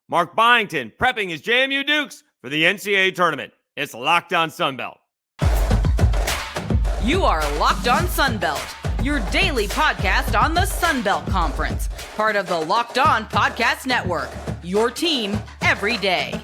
Mark Byington prepping his JMU Dukes for the NCAA tournament. It's Locked On Sunbelt. You are Locked On Sunbelt, your daily podcast on the Sunbelt Conference, part of the Locked On Podcast Network, your team every day.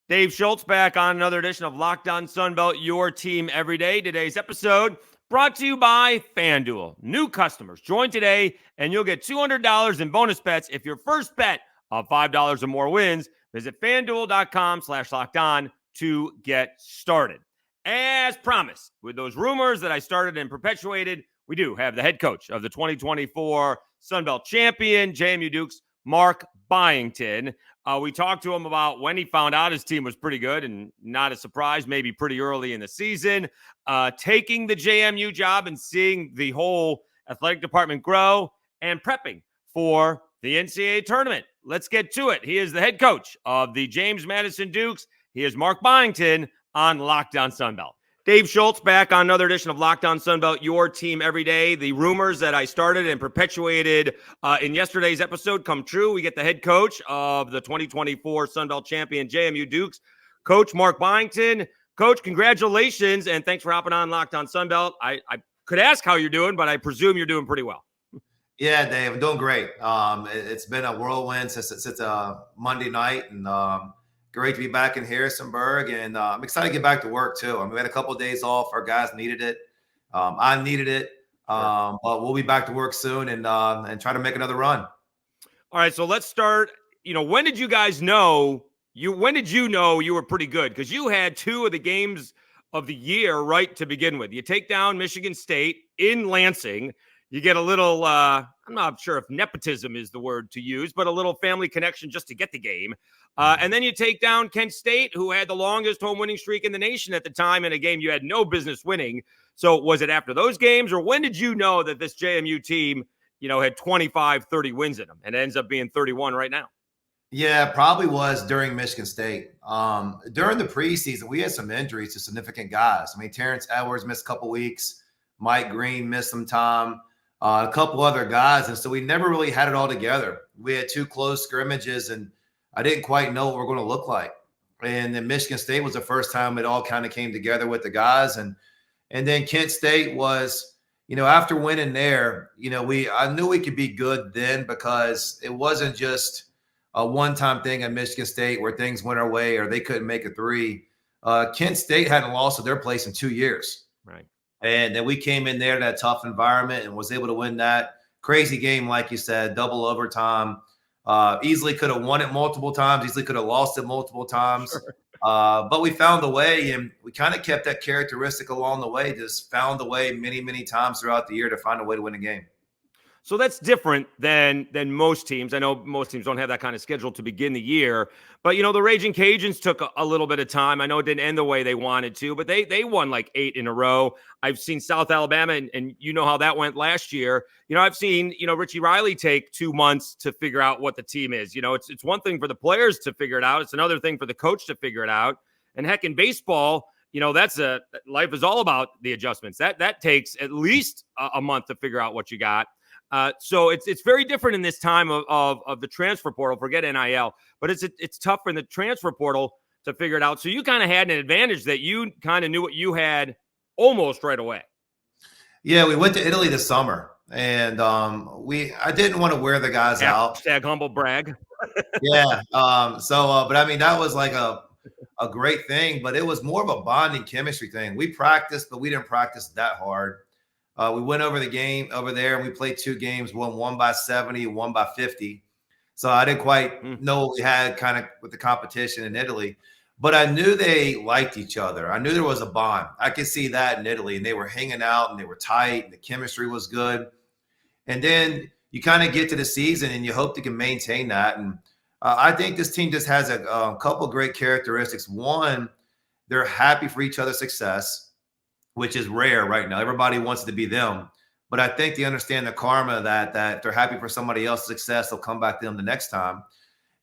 Dave Schultz back on another edition of Locked On Sunbelt, your team every day. Today's episode brought to you by FanDuel. New customers, join today and you'll get $200 in bonus bets if your first bet of $5 or more wins. Visit FanDuel.com/LockedOn to get started. As promised, with those rumors that I started and perpetuated, we do have the head coach of the 2024 Sunbelt champion, JMU Dukes, Mark Byington. We talked to him about when he found out his team was pretty good, and not a surprise, maybe pretty early in the season, taking the JMU job and seeing the whole athletic department grow and prepping for the NCAA tournament. Let's get to it. He is the head coach of the James Madison Dukes. He is Mark Byington on Locked On Sunbelt. Dave Schultz back on another edition of Locked On Sunbelt, your team every day. The rumors that I started and perpetuated in yesterday's episode come true. We get the head coach of the 2024 Sunbelt champion JMU Dukes, Coach Mark Byington. Coach, congratulations, and thanks for hopping on Locked On Sunbelt. I could ask how you're doing, but I presume you're doing pretty well. Yeah, Dave, I'm doing great. It's been a whirlwind since Monday night, and great to be back in Harrisonburg, and I'm excited to get back to work too. I mean, we had a couple of days off. Our guys needed it. I needed it, but we'll be back to work soon and try to make another run. All right, so let's start. When did you guys know when did you know you were pretty good? Because you had two of the games of the year right to begin with. You take down Michigan State in Lansing. You get a little, I'm not sure if nepotism is the word to use, but a little family connection just to get the game. And then you take down Kent State, who had the longest home winning streak in the nation at the time in a game you had no business winning. So was it after those games, or when did you know that this JMU team, had 25, 30 wins in them, and it ends up being 31 right now? Yeah, probably was during Michigan State. During the preseason, we had some injuries to significant guys. I mean, Terrence Edwards missed a couple weeks. Mike Green missed some time. A couple other guys. And so we never really had it all together. We had two close scrimmages, and I didn't quite know what we're going to look like. And then Michigan State was the first time it all kind of came together with the guys. And then Kent State was, after winning there, I knew we could be good then, because it wasn't just a one-time thing at Michigan State where things went our way or they couldn't make a three. Kent State hadn't lost to their place in 2 years. Right. And then we came in there in that tough environment and was able to win that crazy game, like you said, double overtime. Easily could have won it multiple times, easily could have lost it multiple times. Sure. But we found a way, and we kind of kept that characteristic along the way, just found a way many, many times throughout the year to find a way to win a game. So that's different than most teams. I know most teams don't have that kind of schedule to begin the year, but the Raging Cajuns took a little bit of time. I know it didn't end the way they wanted to, but they won like 8 in a row. I've seen South Alabama, and you know how that went last year. I've seen Richie Riley take 2 months to figure out what the team is. It's one thing for the players to figure it out. It's another thing for the coach to figure it out. And heck, in baseball, that's life is all about the adjustments. That takes at least a month to figure out what you got. So it's very different in this time of the transfer portal. Forget NIL, but it's tough in the transfer portal to figure it out. So you kind of had an advantage that you kind of knew what you had almost right away. Yeah, we went to Italy this summer, and I didn't want to wear the guys out. Hashtag humble brag. Yeah. But I mean, that was like a great thing, but it was more of a bonding chemistry thing. We practiced, but we didn't practice that hard. We went over the game over there, and we played 2 games, one by 70, one by 50. So I didn't quite know what we had kind of with the competition in Italy, but I knew they liked each other. I knew there was a bond. I could see that in Italy, and they were hanging out, and they were tight, and the chemistry was good. And then you kind of get to the season, and you hope they can maintain that. And I think this team just has a couple great characteristics. One, they're happy for each other's success, which is rare right now. Everybody wants to be them. But I think they understand the karma that they're happy for somebody else's success. They'll come back to them the next time.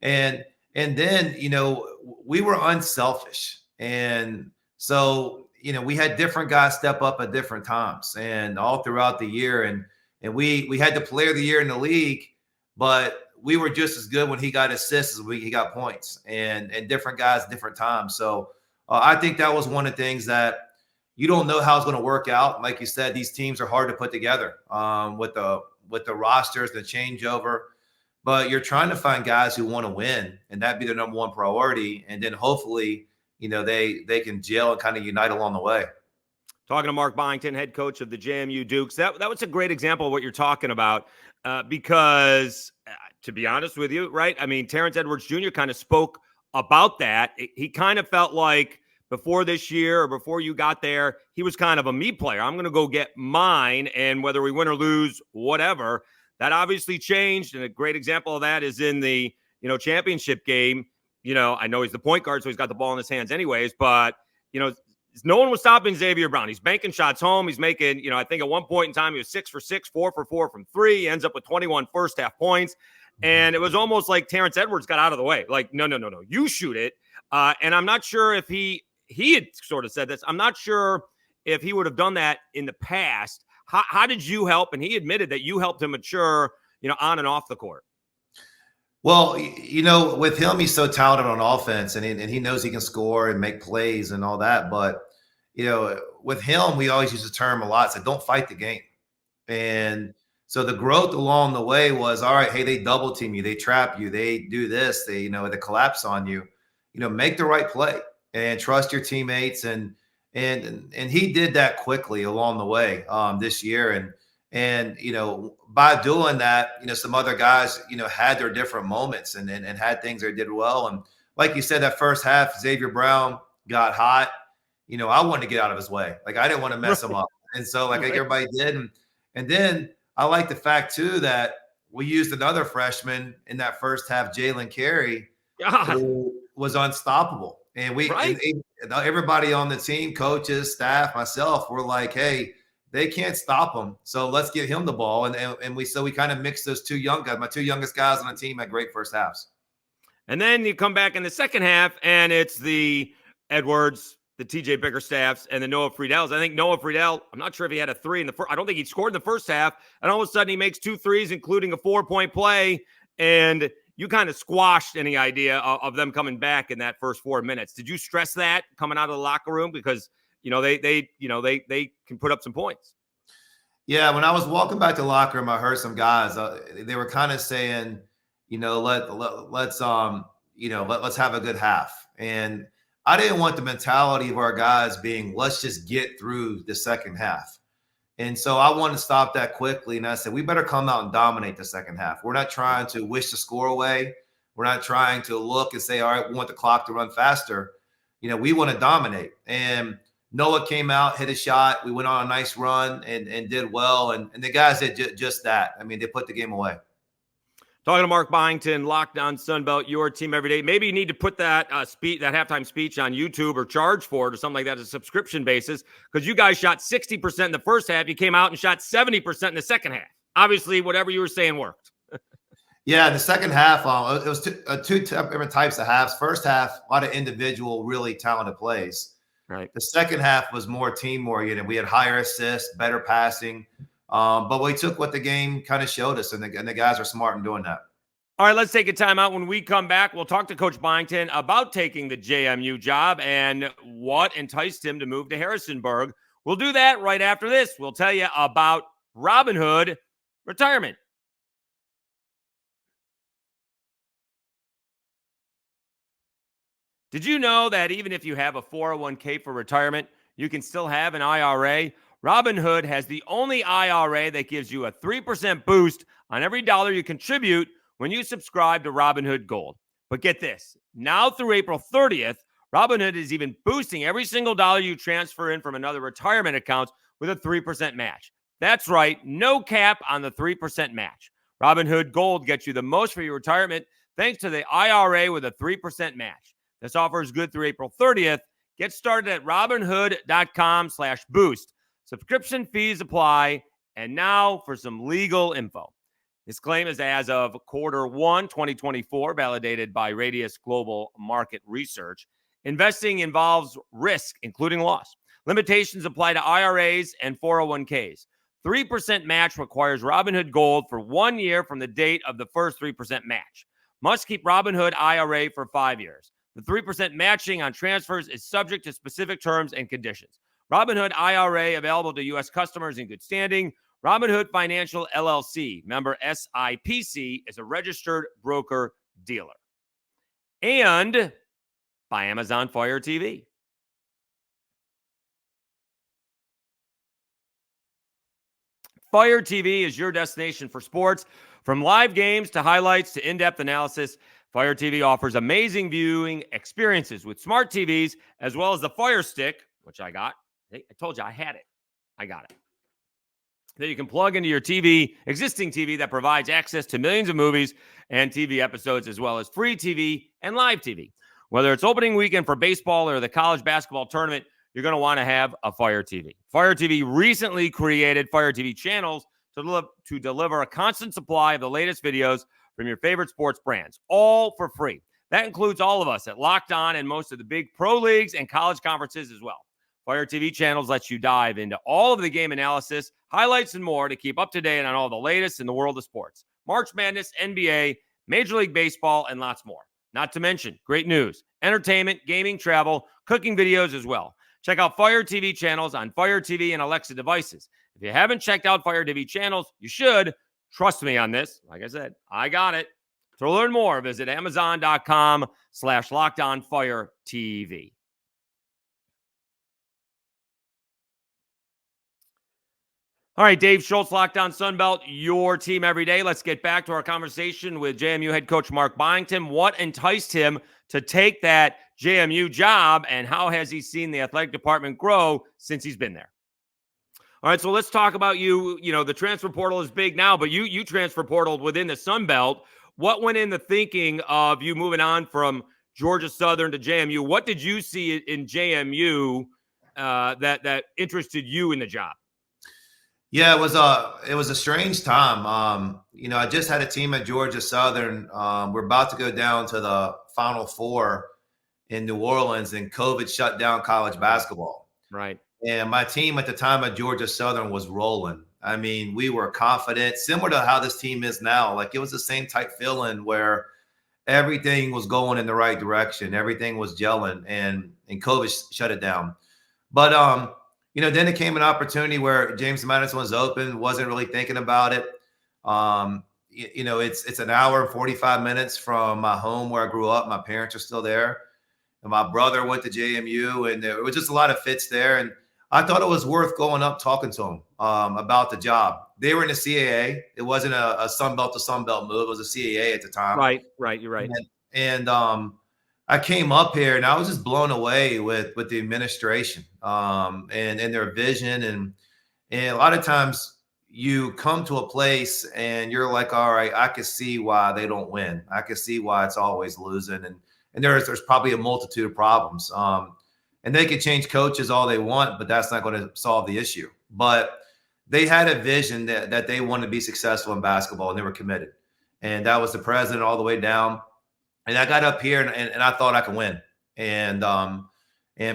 And then, we were unselfish. And so, we had different guys step up at different times and all throughout the year. And we had the player of the year in the league, but we were just as good when he got assists as he got points, and different guys, different times. So I think that was one of the things that you don't know how it's going to work out. Like you said, these teams are hard to put together with the rosters, the changeover. But you're trying to find guys who want to win, and that'd be the number one priority. And then hopefully, they can gel and kind of unite along the way. Talking to Mark Byington, head coach of the JMU Dukes. That was a great example of what you're talking about because, to be honest with you, right? I mean, Terrence Edwards Jr. kind of spoke about that. He kind of felt like before this year or before you got there, he was kind of a me player. I'm going to go get mine, and whether we win or lose, whatever. That obviously changed, and a great example of that is in the championship game. I know he's the point guard, so he's got the ball in his hands anyways, but no one was stopping Xavier Brown. He's banking shots home. He's making, I think at one point in time he was 6 for 6, 4 for 4 from three. He ends up with 21 first half points, and it was almost like Terrence Edwards got out of the way. Like, no, you shoot it. And I'm not sure if he had sort of said this. I'm not sure if he would have done that in the past. How did you help? And he admitted that you helped him mature, on and off the court. Well, with him, he's so talented on offense, and he knows he can score and make plays and all that. But, with him, we always use the term a lot, so don't fight the game. And so the growth along the way was, all right, hey, they double team you, they trap you, they do this, they collapse on you. Make the right play and trust your teammates. And he did that quickly along the way this year. And by doing that, some other guys, had their different moments and had things they did well. And like you said, that first half, Xavier Brown got hot. I wanted to get out of his way. Like, I didn't want to mess him up. And so like everybody did. And then I like the fact too, that we used another freshman in that first half, Jalen Carey, who was unstoppable. And everybody on the team, coaches, staff, myself, were like, hey, they can't stop him. So let's get him the ball. And we kind of mixed those two young guys. My two youngest guys on the team had great first halves. And then you come back in the second half, and it's the Edwards, the TJ Bickerstaffs, and the Noah Friedel's. I think Noah Friedel, I'm not sure if he had a three in the first. I don't think he scored in the first half. And all of a sudden he makes 2 threes, including a 4-point play. And you kind of squashed any idea of them coming back in that first 4 minutes. Did you stress that coming out of the locker room? Because, they can put up some points. Yeah. When I was walking back to the locker room, I heard some guys, they were kind of saying, let's have a good half. And I didn't want the mentality of our guys being, let's just get through the second half. And so I wanted to stop that quickly. And I said, we better come out and dominate the second half. We're not trying to wish the score away. We're not trying to look and say, all right, we want the clock to run faster. We want to dominate. And Noah came out, hit a shot. We went on a nice run and did well. And the guys did just that. I mean, they put the game away. Talking to Mark Byington, Locked On Sunbelt, your team every day. Maybe you need to put that that halftime speech on YouTube or charge for it or something like that as a subscription basis, because you guys shot 60% in the first half. You came out and shot 70% in the second half. Obviously, whatever you were saying worked. Yeah, the second half, it was two different types of halves. First half, a lot of individual, really talented plays. Right. The second half was more team-oriented. We had higher assists, better passing. But we took what the game kind of showed us, and the guys are smart in doing that. All right, let's take a timeout. When we come back, we'll talk to Coach Byington about taking the JMU job and what enticed him to move to Harrisonburg. We'll do that right after this. We'll tell you about Robinhood retirement. Did you know that even if you have a 401k for retirement, you can still have an IRA? Robinhood has the only IRA that gives you a 3% boost on every dollar you contribute when you subscribe to Robinhood Gold. But get this, now through April 30th, Robinhood is even boosting every single dollar you transfer in from another retirement account with a 3% match. That's right, no cap on the 3% match. Robinhood Gold gets you the most for your retirement thanks to the IRA with a 3% match. This offer is good through April 30th. Get started at Robinhood.com/boost. Subscription fees apply. And now for some legal info. This claim is as of Q1 2024, validated by Radius Global Market Research. Investing involves risk, including loss. Limitations apply to IRAs and 401ks. 3% match requires Robinhood Gold for 1 year from the date of the first 3% match. Must keep Robinhood IRA for 5 years. The 3% matching on transfers is subject to specific terms and conditions. Robinhood IRA available to U.S. customers in good standing. Robinhood Financial LLC, member SIPC, is a registered broker-dealer. And by Amazon Fire TV. Fire TV is your destination for sports. From live games to highlights to in-depth analysis, Fire TV offers amazing viewing experiences with smart TVs, as well as the Fire Stick, which I got. I told you I had it. I got it. That you can plug into your TV, existing TV that provides access to millions of movies and TV episodes, as well as free TV and live TV. Whether it's opening weekend for baseball or the college basketball tournament, you're going to want to have a Fire TV. Fire TV recently created Fire TV channels to deliver a constant supply of the latest videos from your favorite sports brands, all for free. That includes all of us at Locked On and most of the big pro leagues and college conferences as well. Fire TV channels lets you dive into all of the game analysis, highlights, and more to keep up to date on all the latest in the world of sports. March Madness, NBA, Major League Baseball, and lots more. Not to mention great news, entertainment, gaming, travel, cooking videos as well. Check out Fire TV channels on Fire TV and Alexa devices. If you haven't checked out Fire TV channels, you should. Trust me on this. Like I said, I got it. To learn more, visit Amazon.com/LockedOnFireTV. All right, Dave Schultz, Locked On Sunbelt, your team every day. Let's get back to our conversation with JMU head coach Mark Byington. What enticed him to take that JMU job, and how has he seen the athletic department grow since he's been there? All right, so let's talk about you. You know, the transfer portal is big now, but you transfer portaled within the Sunbelt. What went in the thinking of you moving on from Georgia Southern to JMU? What did you see in JMU that interested you in the job? Yeah, it was a strange time. I just had a team at Georgia Southern. We're about to go down to the Final Four in New Orleans, and COVID shut down college basketball. Right. And my team at the time at Georgia Southern was rolling. I mean, we were confident, similar to how this team is now. Like, it was the same type feeling where everything was going in the right direction. Everything was gelling, and COVID shut it down. But, then it came an opportunity where James Madison was open, wasn't really thinking about it. It's an hour and 45 minutes from my home where I grew up. My parents are still there. And my brother went to JMU, and there was just a lot of fits there. And I thought it was worth going up, talking to them about the job. They were in the CAA. It wasn't a Sunbelt to Sunbelt move. It was a CAA at the time. Right. You're right. And I came up here, and I was just blown away with the administration and their vision. And a lot of times you come to a place and you're like, all right, I can see why they don't win. I can see why it's always losing. And there's probably a multitude of problems. And they can change coaches all they want, but that's not going to solve the issue. But they had a vision that they wanted to be successful in basketball, and they were committed. And that was the president all the way down. And I got up here, and I thought I could win. And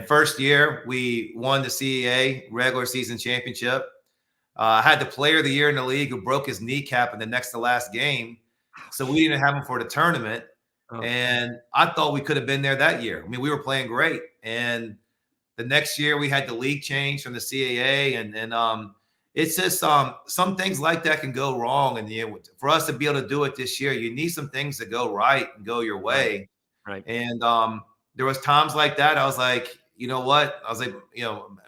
first year, we won the CAA regular season championship. I had the player of the year in the league who broke his kneecap in the next to last game. So we didn't have him for the tournament. Oh. And I thought we could have been there that year. I mean, we were playing great. And the next year we had the league change from the CAA. And it's just some things like that can go wrong. And for us to be able to do it this year, you need some things to go right and go your way. Right. And there was times like that. I was like, you know what? I was like,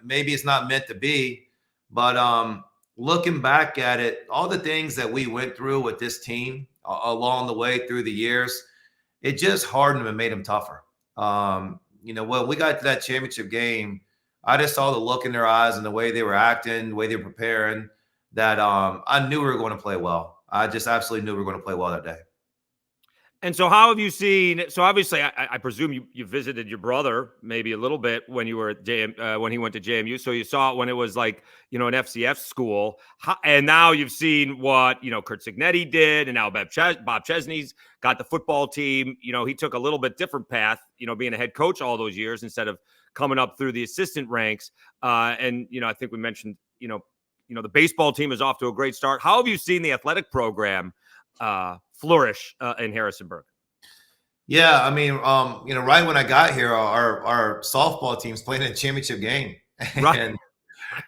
maybe it's not meant to be. But looking back at it, all the things that we went through with this team along the way through the years, it just hardened them and made them tougher. When we got to that championship game, I just saw the look in their eyes and the way they were acting, the way they were preparing, that I knew we were going to play well. I just absolutely knew we were going to play well that day. And so how have you seen, so obviously I presume you visited your brother maybe a little bit when you were at when he went to JMU. So you saw it when it was like, an FCS school. And now you've seen what, Kurt Signetti did, and now Bob Chesney's got the football team. He took a little bit different path, being a head coach all those years instead of coming up through the assistant ranks. And I think we mentioned, the baseball team is off to a great start. How have you seen the athletic program flourish in Harrisonburg? Yeah, I mean, right when I got here, our softball team's playing a championship game, Right.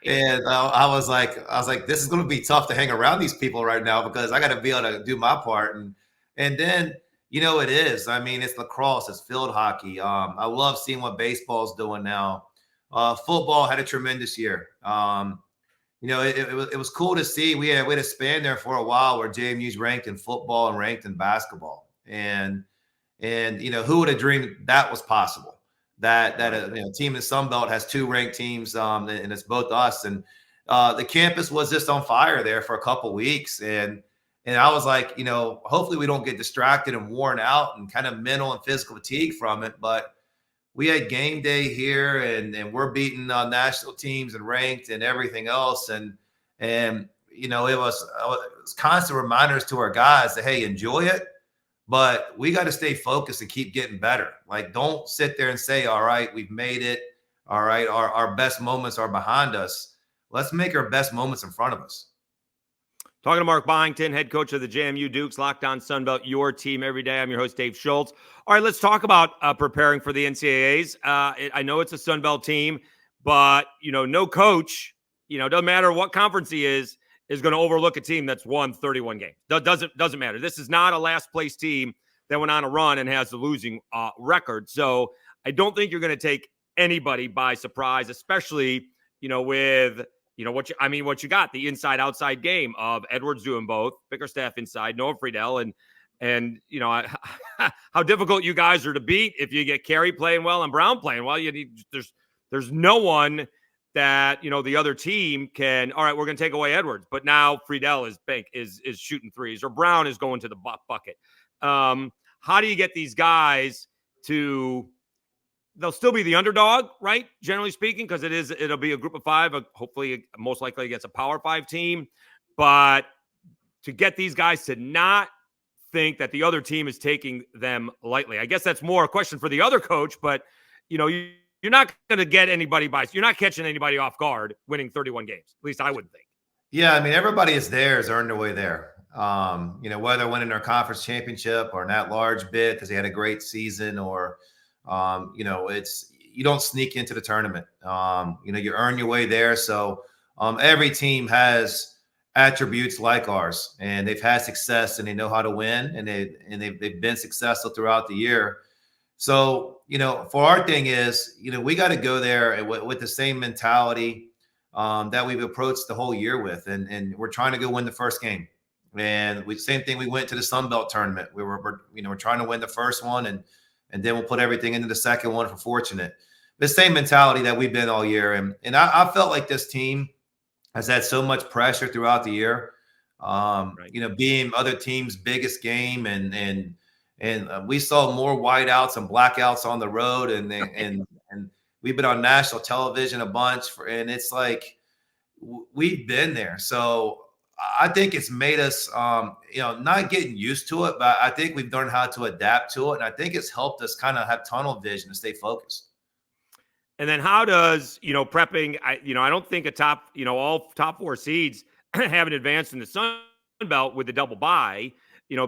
and I was like, this is going to be tough to hang around these people right now because I got to be able to do my part, and then it is. I mean, it's lacrosse, it's field hockey. I love seeing what baseball's doing now. Football had a tremendous year. It was cool to see. We had a span there for a while where JMU's ranked in football and ranked in basketball, and who would have dreamed that was possible? That a team in the Sun Belt has two ranked teams, and it's both us. And the campus was just on fire there for a couple weeks, and I was like, hopefully we don't get distracted and worn out and kind of mental and physical fatigue from it, but we had game day here, and we're beating national teams and ranked and everything else. And it was constant reminders to our guys that, hey, enjoy it, but we got to stay focused and keep getting better. Like, don't sit there and say, all right, we've made it. All right, our best moments are behind us. Let's make our best moments in front of us. Talking to Mark Byington, head coach of the JMU Dukes, Locked On Sunbelt, your team every day. I'm your host, Dave Schultz. All right, let's talk about preparing for the NCAAs. I know it's a Sunbelt team, but, no coach, doesn't matter what conference he is going to overlook a team that's won 31 games. Doesn't matter. This is not a last place team that went on a run and has the losing record. So I don't think you're going to take anybody by surprise, especially, with what you got, the inside-outside game of Edwards doing both, Bickerstaff inside, Noah Friedel, and how difficult you guys are to beat if you get Carey playing well and Brown playing well. There's no one that the other team can. All right, we're going to take away Edwards, but now Friedel is shooting threes, or Brown is going to the bucket. How do you get these guys to? They'll still be the underdog, right? Generally speaking, because it'll be a group of five, hopefully most likely against a Power 5 team. But to get these guys to not think that the other team is taking them lightly, I guess that's more a question for the other coach. But you're not going to get anybody you're not catching anybody off guard winning 31 games. At least I wouldn't think. Yeah, I mean, everybody is earned their way there. Whether winning their conference championship or an at-large bid because they had a great season, or it's, you don't sneak into the tournament. You earn your way there. So every team has attributes like ours, and they've had success, and they know how to win, and they've been successful throughout the year. So for our thing is, we got to go there with the same mentality that we've approached the whole year with, and we're trying to go win the first game. And same thing. We went to the Sun Belt tournament. We're trying to win the first one, and then we'll put everything into the second one if we're fortunate. The same mentality that we've been all year. And I felt like this team has had so much pressure throughout the year, right. Being other teams' biggest game. And we saw more whiteouts and blackouts on the road. And we've been on national television a bunch. And it's like, we've been there. So I think it's made us, not getting used to it, but I think we've learned how to adapt to it. And I think it's helped us kind of have tunnel vision and stay focused. And then how does, prepping, I don't think all top four seeds haven't advanced in the Sun Belt with the double bye,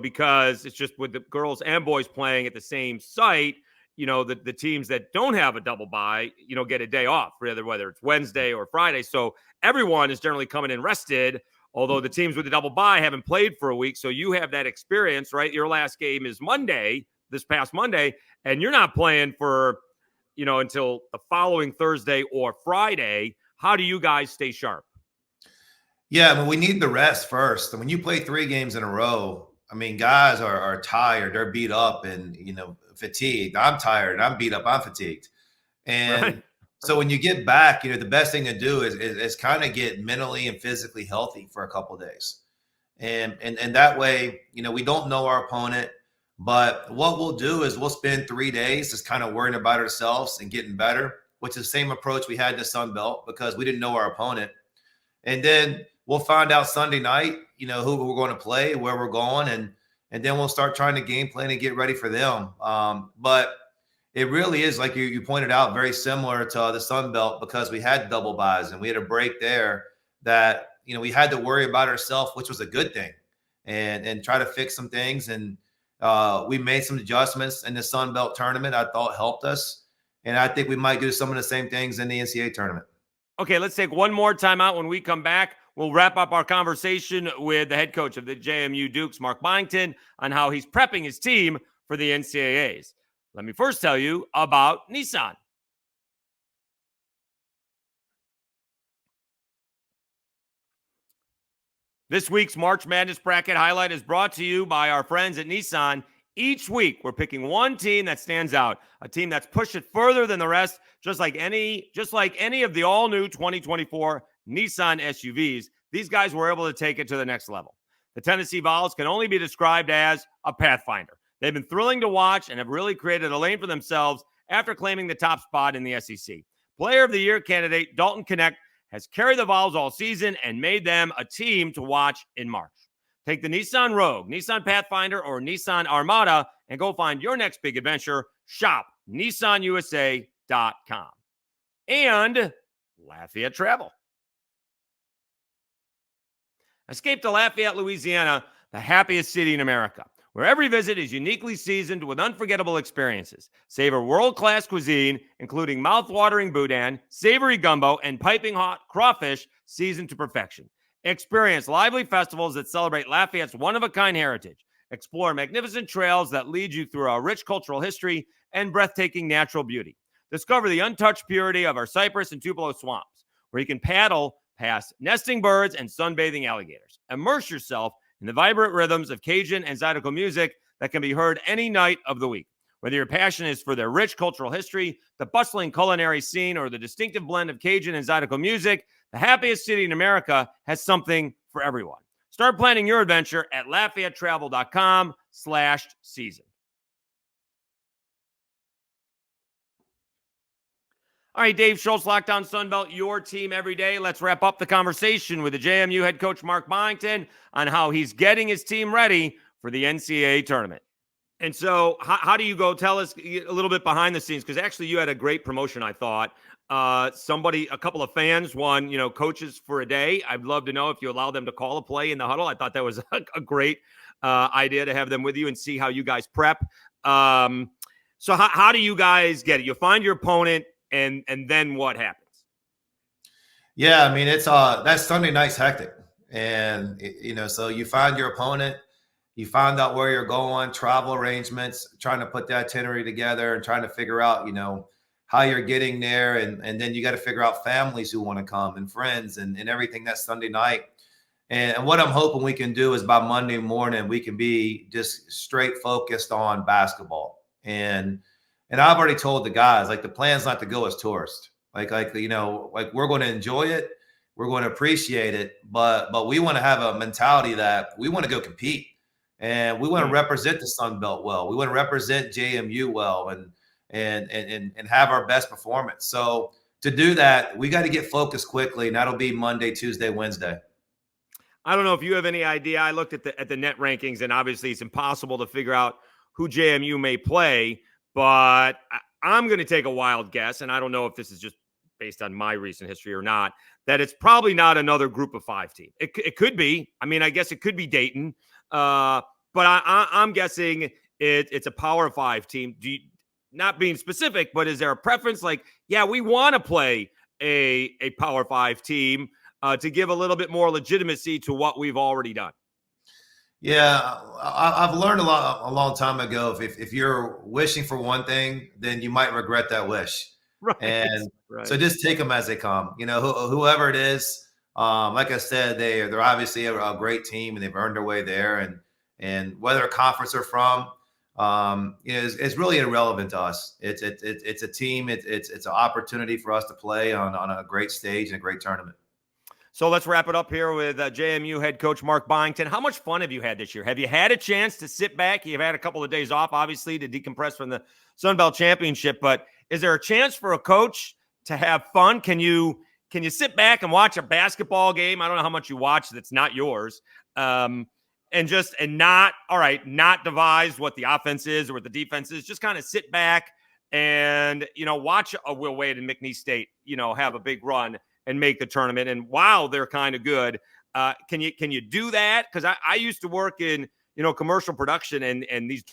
because it's just with the girls and boys playing at the same site, the teams that don't have a double bye, get a day off, whether it's Wednesday or Friday. So everyone is generally coming in rested. Although the teams with the double bye haven't played for a week. So you have that experience, right? Your last game is this past Monday, and you're not playing for, until the following Thursday or Friday. How do you guys stay sharp? Yeah, I mean, we need the rest first. And when you play 3 games in a row, I mean, guys are tired. They're beat up and, fatigued. I'm tired. I'm beat up. I'm fatigued. And right. So when you get back, the best thing to do is kind of get mentally and physically healthy for a couple of days. And that way, we don't know our opponent. But what we'll do is we'll spend 3 days just kind of worrying about ourselves and getting better, which is the same approach we had in the Sun Belt because we didn't know our opponent. And then we'll find out Sunday night, who we're going to play, where we're going, and then we'll start trying to game plan and get ready for them. But it really is, like you pointed out, very similar to the Sun Belt because we had double buys and we had a break there that, we had to worry about ourselves, which was a good thing, and try to fix some things. And we made some adjustments in the Sun Belt tournament I thought helped us. And I think we might do some of the same things in the NCAA tournament. Okay, let's take one more timeout. When we come back, we'll wrap up our conversation with the head coach of the JMU Dukes, Mark Byington, on how he's prepping his team for the NCAAs. Let me first tell you about Nissan. This week's March Madness Bracket Highlight is brought to you by our friends at Nissan. Each week, we're picking one team that stands out, a team that's pushed it further than the rest, just like any of the all-new 2024 Nissan SUVs. These guys were able to take it to the next level. The Tennessee Vols can only be described as a Pathfinder. They've been thrilling to watch and have really created a lane for themselves after claiming the top spot in the SEC. Player of the Year candidate Dalton Knecht has carried the Vols all season and made them a team to watch in March. Take the Nissan Rogue, Nissan Pathfinder, or Nissan Armada and go find your next big adventure. Shop NissanUSA.com. And Lafayette Travel. Escape to Lafayette, Louisiana, the happiest city in America, where every visit is uniquely seasoned with unforgettable experiences. Savor world-class cuisine, including mouth-watering boudin, savory gumbo, and piping hot crawfish seasoned to perfection. Experience lively festivals that celebrate Lafayette's one-of-a-kind heritage. Explore magnificent trails that lead you through our rich cultural history and breathtaking natural beauty. Discover the untouched purity of our cypress and Tupelo swamps, where you can paddle past nesting birds and sunbathing alligators. Immerse yourself in the vibrant rhythms of Cajun and Zydeco music that can be heard any night of the week. Whether your passion is for their rich cultural history, the bustling culinary scene, or the distinctive blend of Cajun and Zydeco music, the happiest city in America has something for everyone. Start planning your adventure at LafayetteTravel.com/season. All right, Dave Schultz, Lockdown Sunbelt, your team every day. Let's wrap up the conversation with the JMU head coach, Mark Byington, on how he's getting his team ready for the NCAA tournament. And so how do you go? Tell us a little bit behind the scenes, because actually you had a great promotion, I thought. A couple of fans won, coaches for a day. I'd love to know if you allow them to call a play in the huddle. I thought that was a great idea to have them with you and see how you guys prep. So how do you guys get it? You find your opponent, and then what happens? Yeah, I mean, it's that Sunday night's hectic. And, so you find your opponent, you find out where you're going, travel arrangements, trying to put that itinerary together and trying to figure out, how you're getting there. And then you got to figure out families who want to come and friends and everything that Sunday night. And what I'm hoping we can do is by Monday morning, we can be just straight focused on basketball. And I've already told the guys, like, the plan's not to go as tourists. Like we're going to enjoy it. We're going to appreciate it. But we want to have a mentality that we want to go compete. And we want to represent the Sun Belt well. We want to represent JMU well and have our best performance. So to do that, we got to get focused quickly, and that'll be Monday, Tuesday, Wednesday. I don't know if you have any idea. I looked at the net rankings, and obviously it's impossible to figure out who JMU may play, but I'm going to take a wild guess, and I don't know if this is just based on my recent history or not, that it's probably not another group of 5 team. It could be. I mean, I guess it could be Dayton, but I'm guessing it's a Power 5 team. Not being specific, but is there a preference? Like, yeah, we want to play a Power 5 team to give a little bit more legitimacy to what we've already done. Yeah, I've learned a long time ago. If you're wishing for one thing, then you might regret that wish. Right. And so just take them as they come. Whoever it is, like I said, they're obviously a great team, and they've earned their way there. And whether conference they're from, is really irrelevant to us. It's a team. It's an opportunity for us to play on a great stage and a great tournament. So let's wrap it up here with JMU head coach Mark Byington. How much fun have you had this year? Have you had a chance to sit back? You've had a couple of days off, obviously, to decompress from the Sun Belt Championship, but is there a chance for a coach to have fun? Can you sit back and watch a basketball game? I don't know how much you watch that's not yours. And not devise what the offense is or what the defense is. Just kind of sit back and, watch a Will Wade and McNeese State, have a big run and make the tournament. And wow, they're kind of good. Can you do that? Because I used to work in, commercial production, and these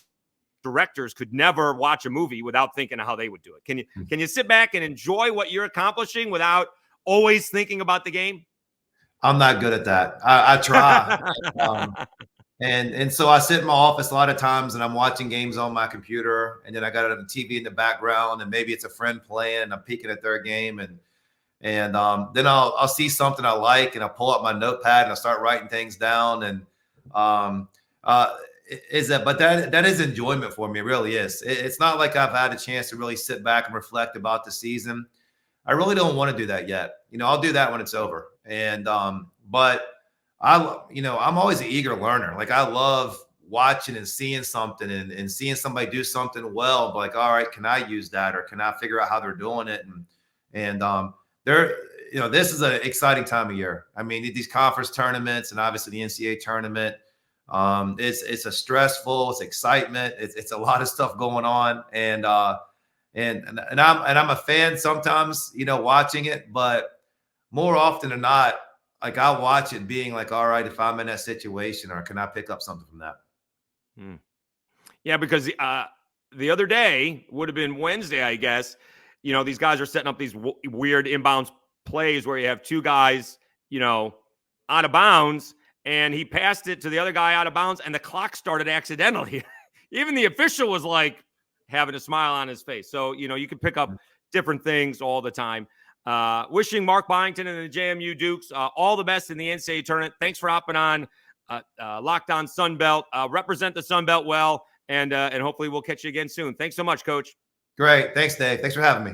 directors could never watch a movie without thinking of how they would do it. Can you sit back and enjoy what you're accomplishing without always thinking about the game? I'm not good at that. I try. And so I sit in my office a lot of times and I'm watching games on my computer, and then I got a TV in the background, and maybe it's a friend playing, and I'm peeking at their game, and then I'll see something I like, and I'll pull up my notepad and I'll start writing things down. And that is enjoyment for me. It really is. It's not like I've had a chance to really sit back and reflect about the season. I really don't want to do that yet. I'll do that when it's over. And but I'm always an eager learner. Like, I love watching and seeing something and seeing somebody do something well. Like, all right, can I use that, or can I figure out how they're doing it? And this is an exciting time of year. I mean, these conference tournaments and obviously the NCAA tournament, it's a stressful, it's excitement. It's a lot of stuff going on. And I'm a fan sometimes, watching it, but more often than not, like, I'll watch it being like, all right, if I'm in that situation, or can I pick up something from that? Yeah, because the other day would have been Wednesday, I guess. These guys are setting up these weird inbounds plays where you have two guys, out of bounds, and he passed it to the other guy out of bounds, and the clock started accidentally. Even the official was like having a smile on his face. So, you can pick up different things all the time. Wishing Mark Byington and the JMU Dukes all the best in the NCAA tournament. Thanks for hopping on Locked On Sun Belt. Represent the Sun Belt well, and hopefully we'll catch you again soon. Thanks so much, Coach. Great. Thanks, Dave. Thanks for having me.